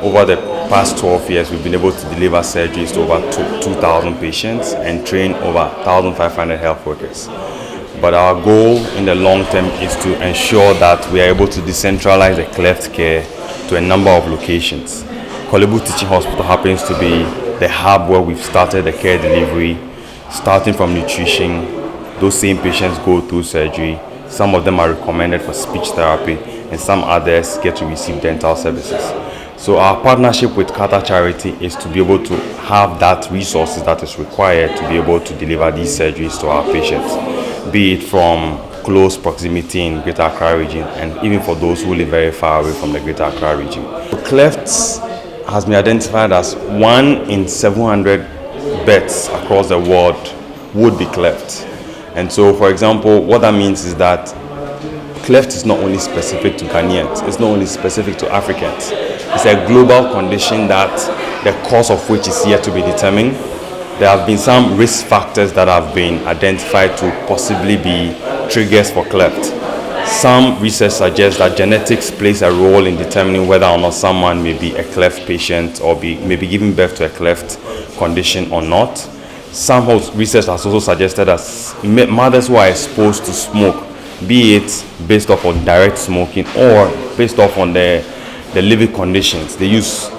Over the past 12 years, we've been able to deliver surgeries to over 2,000 patients and train over 1,500 health workers. But our goal in the long term is to ensure that we are able to decentralize the Cleft care to a number of locations. Nkommo Wo Ho Teaching Hospital happens to be the hub where we've started the care delivery, starting from nutrition. Those same patients go through surgery. Some of them are recommended for speech therapy, and some others get to receive dental services. So our partnership with Qatar Charity is to be able to have that resources that is required to be able to deliver these surgeries to our patients, be it from close proximity in Greater Accra region and even for those who live very far away from the Greater Accra region. Cleft has been identified as 1 in 700 beds across the world would be cleft. And so, for example, what that means is that cleft is not only specific to Ghanaians, it's not only specific to Africans. It's a global condition that the cause of which is yet to be determined. There have been some risk factors that have been identified to possibly be triggers for cleft. Some research suggests that genetics plays a role in determining whether or not someone may be a cleft patient or may be giving birth to a cleft condition or not. Some research has also suggested that mothers who are exposed to smoke, be it based off on direct smoking or based off on the living conditions, they use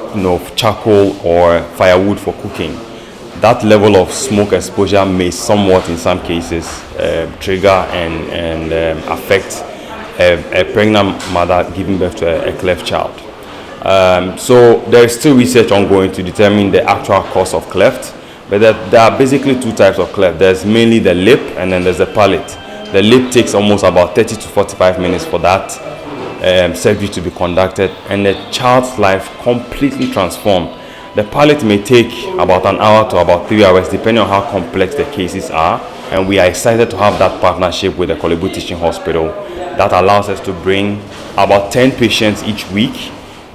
charcoal or firewood for cooking. That level of smoke exposure may somewhat, in some cases, trigger and affect a pregnant mother giving birth to a cleft child. So there is still research ongoing to determine the actual cause of cleft, but there are basically two types of cleft. There's mainly the lip and then there's the palate. The lip takes almost about 30 to 45 minutes for that surgery to be conducted, and the child's life completely transformed. The palate may take about an hour to about 3 hours, depending on how complex the cases are. And we are excited to have that partnership with the Nkommo Wo Ho Teaching Hospital that allows us to bring about 10 patients each week.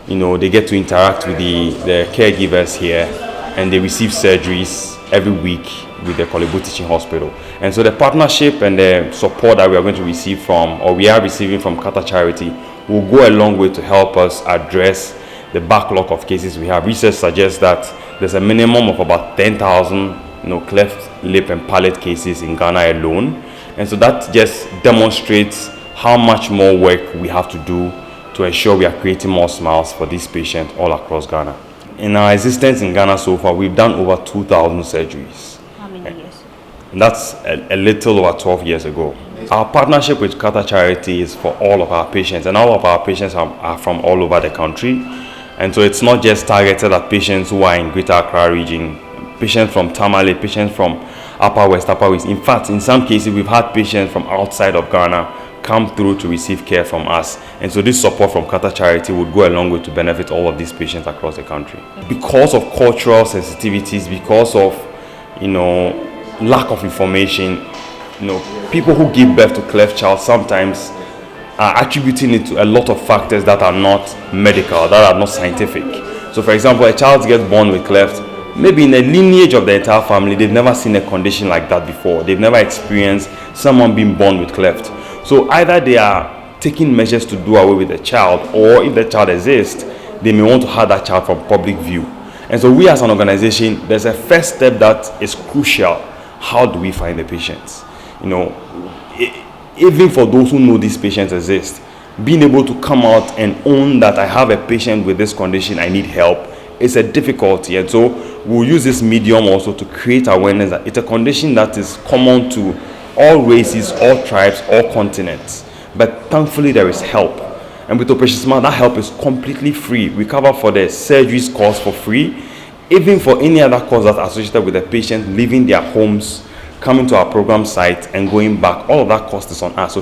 They get to interact with the caregivers here, and they receive surgeries every week with the Nkommo Wo Ho Teaching Hospital. And so the partnership and the support that we are going to receive from, or we are receiving from Qatar Charity, will go a long way to help us address the backlog of cases we have. Research suggests that there's a minimum of about 10,000 cleft lip and palate cases in Ghana alone. And so that just demonstrates how much more work we have to do to ensure we are creating more smiles for these patients all across Ghana. In our existence in Ghana so far, we've done over 2,000 surgeries. How many years? And that's a little over 12 years ago. Our partnership with Qatar Charity is for all of our patients, and all of our patients are from all over the country. And so it's not just targeted at patients who are in Greater Accra region, patients from Tamale, patients from Upper West, Upper West. In fact, in some cases, we've had patients from outside of Ghana come through to receive care from us. And so this support from Qatar Charity would go a long way to benefit all of these patients across the country. Because of cultural sensitivities, because of, lack of information, people who give birth to cleft child sometimes are attributing it to a lot of factors that are not medical, that are not scientific. So for example, a child gets born with cleft, maybe in the lineage of the entire family, they've never seen a condition like that before. They've never experienced someone being born with cleft. So either they are taking measures to do away with the child, or if the child exists, they may want to hide that child from public view. And so we as an organization, there's a first step that is crucial. How do we find the patients? Even for those who know these patients exist, being able to come out and own that I have a patient with this condition, I need help, is a difficulty. And so we'll use this medium also to create awareness that it's a condition that is common to all races, all tribes, all continents. But thankfully there is help. And with Operation Smile, that help is completely free. We cover for the surgeries cost for free, even for any other costs that are associated with the patient leaving their homes, coming to our program site and going back. All of that cost is on us. So